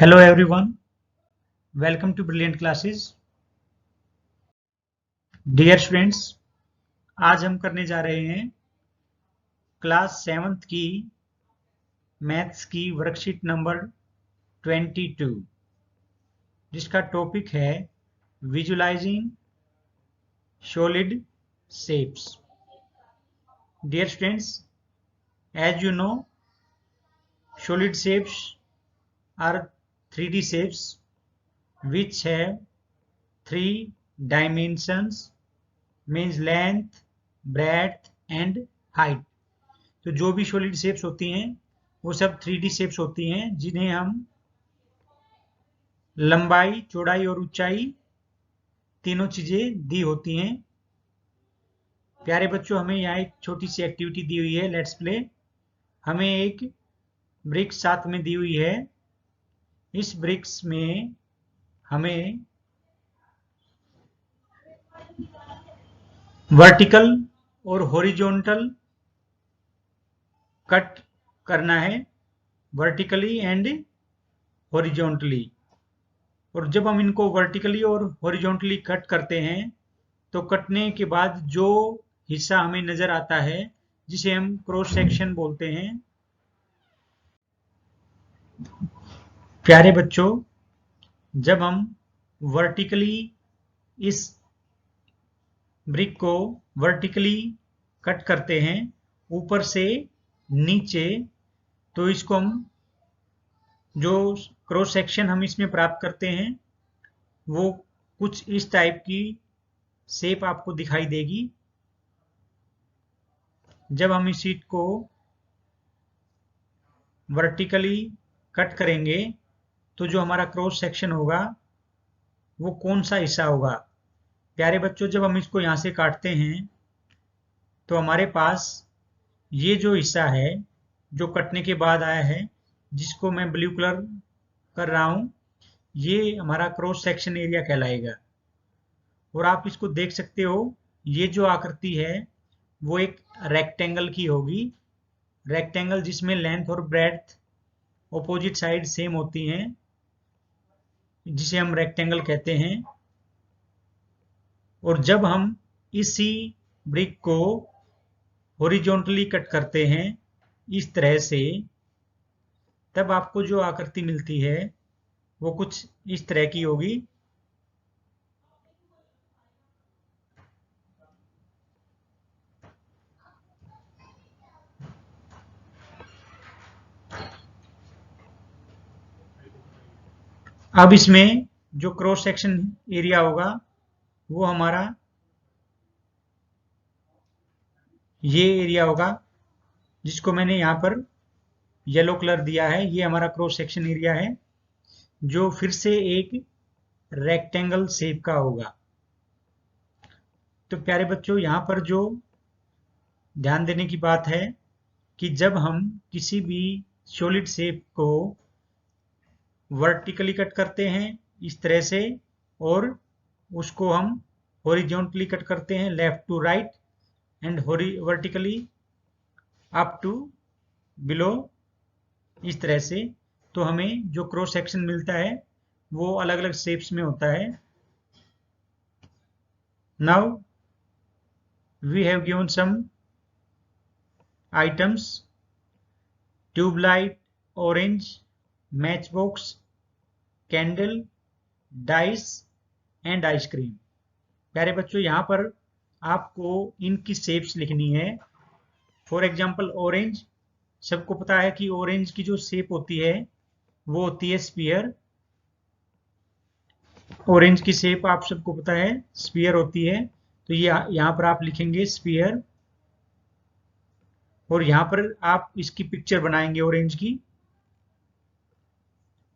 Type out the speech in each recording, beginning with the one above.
Hello everyone, welcome to Brilliant Classes. Dear students, आज हम करने जा रहे हैं क्लास 7th की मैथ्स की वर्कशीट नंबर 22, जिसका टॉपिक है visualising solid shapes. Dear students, as you know, solid shapes are 3D shapes which have 3 dimensions, means length, breadth and height. तो जो भी सॉलिड शेप्स होती हैं वो सब 3D शेप्स होती हैं, जिन्हें हम लंबाई, चौड़ाई और ऊंचाई तीनों चीजें दी होती हैं. प्यारे बच्चों, हमें यहाँ एक छोटी सी एक्टिविटी दी हुई है, लेट्स प्ले. हमें एक ब्रिक्स साथ में दी हुई है. इस ब्रिक्स में हमें वर्टिकल और हॉरिजॉन्टल कट करना है, वर्टिकली एंड हॉरिजॉन्टली. और जब हम इनको वर्टिकली और हॉरिजॉन्टली कट करते हैं तो कटने के बाद जो हिस्सा हमें नजर आता है, जिसे हम क्रॉस सेक्शन बोलते हैं. प्यारे बच्चों, जब हम वर्टिकली इस ब्रिक को वर्टिकली कट करते हैं ऊपर से नीचे, तो इसको हम जो क्रॉस सेक्शन हम इसमें प्राप्त करते हैं वो कुछ इस टाइप की शेप आपको दिखाई देगी. जब हम इस शीट को वर्टिकली कट करेंगे तो जो हमारा क्रॉस सेक्शन होगा वो कौन सा हिस्सा होगा. प्यारे बच्चों, जब हम इसको यहाँ से काटते हैं तो हमारे पास ये जो हिस्सा है जो कटने के बाद आया है, जिसको मैं ब्लू कलर कर रहा हूं, ये हमारा क्रॉस सेक्शन एरिया कहलाएगा. और आप इसको देख सकते हो, ये जो आकृति है वो एक रेक्टेंगल की होगी. रेक्टेंगल जिसमें लेंथ और ब्रेड्थ ऑपोजिट साइड सेम होती हैं, जिसे हम रेक्टेंगल कहते हैं. और जब हम इसी ब्रिक को हॉरिजॉन्टली कट करते हैं इस तरह से, तब आपको जो आकृति मिलती है वो कुछ इस तरह की होगी. अब इसमें जो क्रॉस सेक्शन एरिया होगा वो हमारा ये एरिया होगा, जिसको मैंने यहाँ पर येलो कलर दिया है. ये हमारा क्रॉस सेक्शन एरिया है, जो फिर से एक रेक्टेंगल शेप का होगा. तो प्यारे बच्चों, यहाँ पर जो ध्यान देने की बात है कि जब हम किसी भी सॉलिड शेप को वर्टिकली कट करते हैं इस तरह से, और उसको हम हॉरिजॉन्टली कट करते हैं left to right and vertically up to below इस तरह से, तो हमें जो क्रॉस सेक्शन मिलता है वो अलग अलग शेप्स में होता है. Now we have given some items: tubelight, orange, match box, candle, dice and ice cream. प्यारे बच्चों, यहाँ पर आपको इनकी शेप्स लिखनी है. फॉर एग्जाम्पल ऑरेंज, सबको पता है कि ऑरेंज की जो शेप होती है वो होती है स्फीयर. ऑरेंज की शेप आप सबको पता है स्फीयर होती है. तो ये यहाँ पर आप लिखेंगे स्फीयर, और यहाँ पर आप इसकी पिक्चर बनाएंगे ऑरेंज की.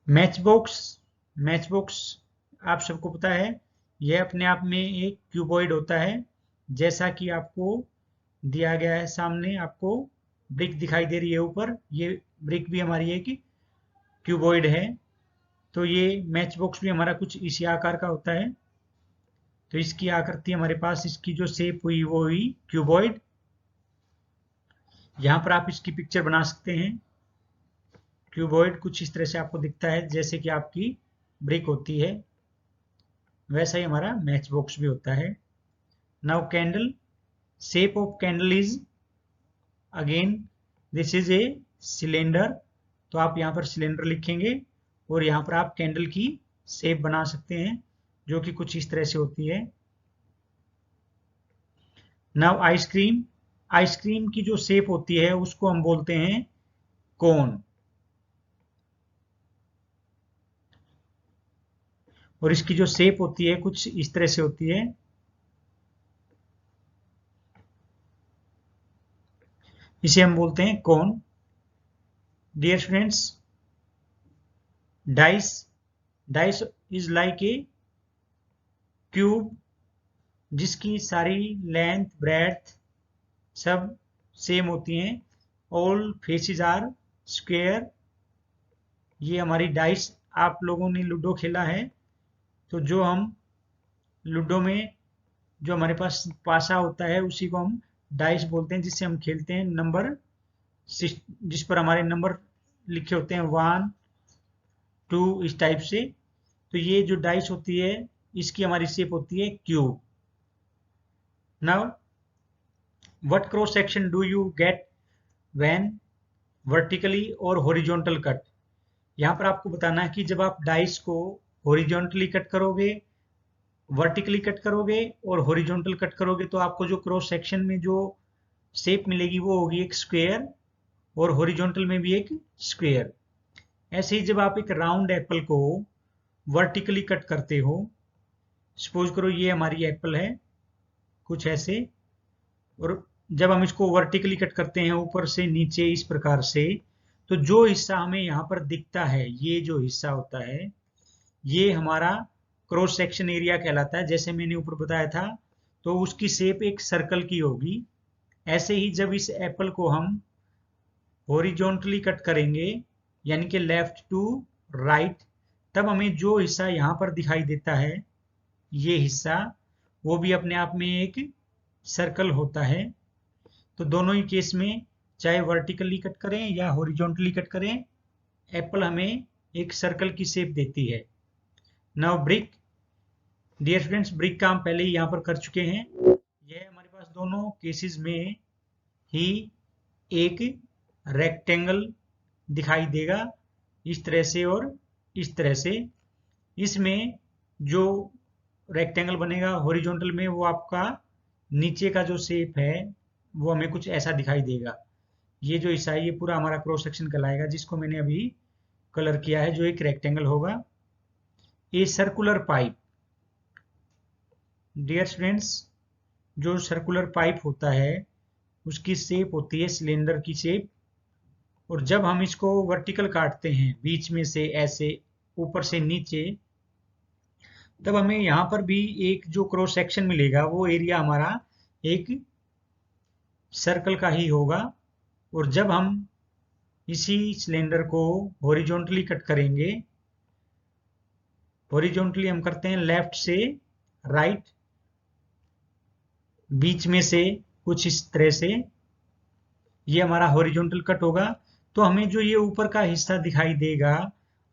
मैच बॉक्स आप सबको पता है, यह अपने आप में एक क्यूबॉइड होता है, जैसा कि आपको दिया गया है. सामने आपको ब्रिक दिखाई दे रही है ऊपर, ये ब्रिक भी हमारी एक क्यूबॉइड है. तो ये मैच बॉक्स भी हमारा कुछ इसी आकार का होता है. तो इसकी आकृति हमारे पास, इसकी जो शेप हुई वो हुई क्यूबॉइड. यहाँ पर आप इसकी पिक्चर बना सकते हैं. क्यूबॉइड कुछ इस तरह से आपको दिखता है, जैसे कि आपकी ब्रिक होती है, वैसा ही हमारा मैच बॉक्स भी होता है। Now candle, shape of candle is again this is a cylinder, तो आप यहाँ पर सिलेंडर लिखेंगे और यहाँ पर आप कैंडल की शेप बना सकते हैं जो कि कुछ इस तरह से होती है। नाउ आइसक्रीम, आइसक्रीम की जो शेप होती है उसको हम बोलते हैं कोन, और इसकी जो शेप होती है कुछ इस तरह से होती है। इसे हम बोलते हैं cone. Dear students, dice, dice is like a cube जिसकी सारी लेंथ ब्रेड्थ सब सेम होती हैं, ऑल फेसेस आर स्क्वायर। ये हमारी डाइस, आप लोगों ने लूडो खेला है तो जो हम लूडो में जो हमारे पास पासा होता है उसी को हम डाइस बोलते हैं, जिससे हम खेलते हैं नंबर, जिस पर हमारे नंबर लिखे होते हैं 1 2 इस टाइप से। तो ये जो डाइस होती है इसकी हमारी शेप होती है cube. Now what cross section do you get when vertically और हॉरिजॉन्टल कट। यहाँ पर आपको बताना है कि जब आप डाइस को हॉरिजॉन्टली कट करोगे, वर्टिकली कट करोगे और हॉरिजॉन्टल कट करोगे तो आपको जो क्रॉस सेक्शन में जो शेप मिलेगी वो होगी एक स्क्वायर, और हॉरिजॉन्टल में भी एक स्क्वायर। ऐसे ही जब आप एक राउंड एप्पल को वर्टिकली कट करते हो, सपोज करो ये हमारी एप्पल है कुछ ऐसे, और जब हम इसको वर्टिकली कट करते हैं ऊपर से नीचे इस प्रकार से, तो जो हिस्सा हमें यहाँ पर दिखता है, ये जो हिस्सा होता है ये हमारा क्रॉस सेक्शन एरिया कहलाता है, जैसे मैंने ऊपर बताया था। तो उसकी शेप एक सर्कल की होगी। ऐसे ही जब इस एप्पल को हम हॉरिजॉन्टली कट करेंगे, यानी कि लेफ्ट टू राइट, तब हमें जो हिस्सा यहाँ पर दिखाई देता है ये हिस्सा, वो भी अपने आप में एक सर्कल होता है। तो दोनों ही केस में चाहे वर्टिकली कट करें या हॉरिजॉन्टली कट करें, एप्पल हमें एक सर्कल की शेप देती है। Now brick, dear students, brick का हम पहले ही यहाँ पर कर चुके हैं। यह हमारे पास दोनों केसेस में ही एक रेक्टेंगल दिखाई देगा, इस तरह से और इस तरह से। इसमें जो रेक्टेंगल बनेगा हॉरिजॉन्टल में, वो आपका नीचे का जो शेप है वो हमें कुछ ऐसा दिखाई देगा। ये जो हिस्सा है ये पूरा हमारा क्रॉस सेक्शन कहलाएगा, जिसको मैंने अभी कलर किया है, जो एक रेक्टेंगल होगा। A circular pipe, dear students, जो सर्कुलर पाइप होता है उसकी शेप होती है सिलेंडर की शेप, और जब हम इसको वर्टिकल काटते हैं बीच में से ऐसे ऊपर से नीचे, तब हमें यहाँ पर भी एक जो क्रॉस सेक्शन मिलेगा वो एरिया हमारा एक सर्कल का ही होगा। और जब हम इसी सिलेंडर को हॉरिजॉन्टली कट करेंगे, हॉरिजॉन्टली हम करते हैं लेफ्ट से राइट, बीच में से कुछ इस तरह से, ये हमारा हॉरिजॉन्टल कट होगा। तो हमें जो ये ऊपर का हिस्सा दिखाई देगा,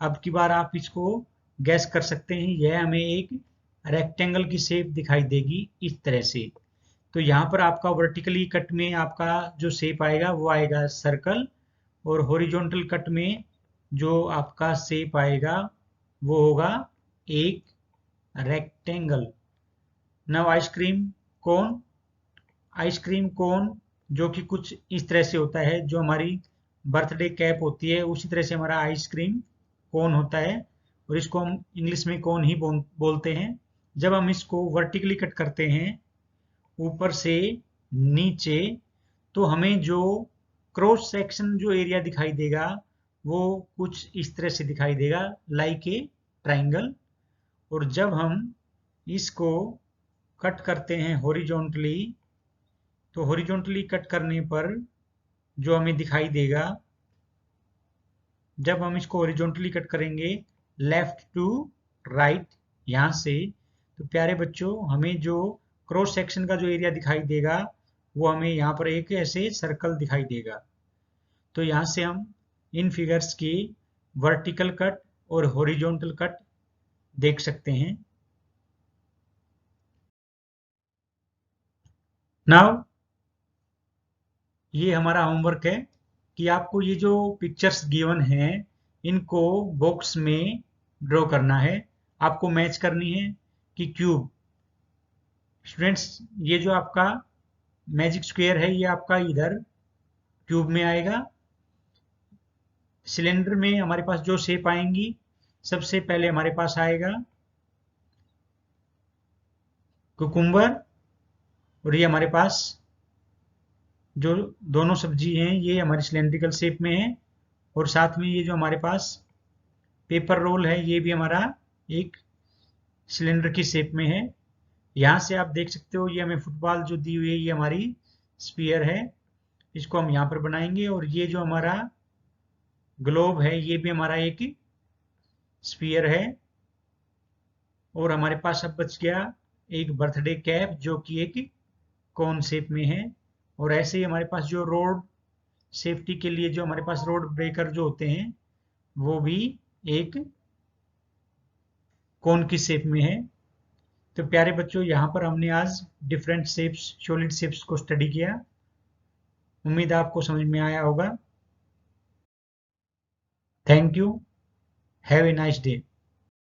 अब की बार आप इसको गैस कर सकते हैं, यह हमें एक रेक्टेंगल की शेप दिखाई देगी इस तरह से। तो यहाँ पर आपका वर्टिकली कट में आपका जो शेप आएगा वो आएगा सर्कल, और हॉरिजॉन्टल कट में जो आपका शेप आएगा वो होगा एक rectangle. Now ice cream cone, ice cream cone जो कि कुछ इस तरह से होता है, जो हमारी बर्थडे कैप होती है उसी तरह से हमारा आइसक्रीम कोन होता है, और इसको हम इंग्लिश में कोन ही बोलते हैं। जब हम इसको वर्टिकली कट करते हैं ऊपर से नीचे, तो हमें जो क्रॉस सेक्शन जो एरिया दिखाई देगा वो कुछ इस तरह से दिखाई देगा, लाइक ए ट्राइंगल। और जब हम इसको कट करते हैं हॉरिजॉन्टली, तो हॉरिजॉन्टली कट करने पर जो हमें दिखाई देगा, जब हम इसको हॉरिजॉन्टली कट करेंगे लेफ्ट टू राइट यहाँ से, तो प्यारे बच्चों हमें जो क्रॉस सेक्शन का जो एरिया दिखाई देगा वो हमें यहाँ पर एक ऐसे सर्कल दिखाई देगा। तो यहाँ से हम इन फिगर्स की वर्टिकल कट और हॉरिजॉन्टल कट देख सकते हैं। नाउ ये हमारा होमवर्क है कि आपको ये जो पिक्चर्स गिवन हैं इनको बॉक्स में ड्रॉ करना है। आपको मैच करनी है कि क्यूब। स्टूडेंट्स, ये जो आपका मैजिक स्क्वायर है ये आपका इधर क्यूब में आएगा। सिलेंडर में हमारे पास जो शेप आएंगी, सबसे पहले हमारे पास आएगा कुकुम्बर, और ये हमारे पास जो दोनों सब्जी हैं ये हमारी सिलेंड्रिकल शेप में है, और साथ में ये जो हमारे पास पेपर रोल है ये भी हमारा एक सिलेंडर की शेप में है। यहाँ से आप देख सकते हो ये हमें फुटबॉल जो दी हुई है ये हमारी स्फीयर है, इसको हम यहाँ पर बनाएंगे। और ये जो हमारा ग्लोब है ये भी हमारा एक स्फीयर है। और हमारे पास अब बच गया एक बर्थडे कैप जो कि एक कोन शेप में है। और ऐसे ही हमारे पास जो रोड सेफ्टी के लिए जो हमारे पास रोड ब्रेकर जो होते हैं वो भी एक कोन की शेप में है। तो प्यारे बच्चों, यहाँ पर हमने आज डिफरेंट शेप्स, सॉलिड शेप्स को स्टडी किया। उम्मीद है आपको समझ में आया होगा। Thank you. Have a nice day.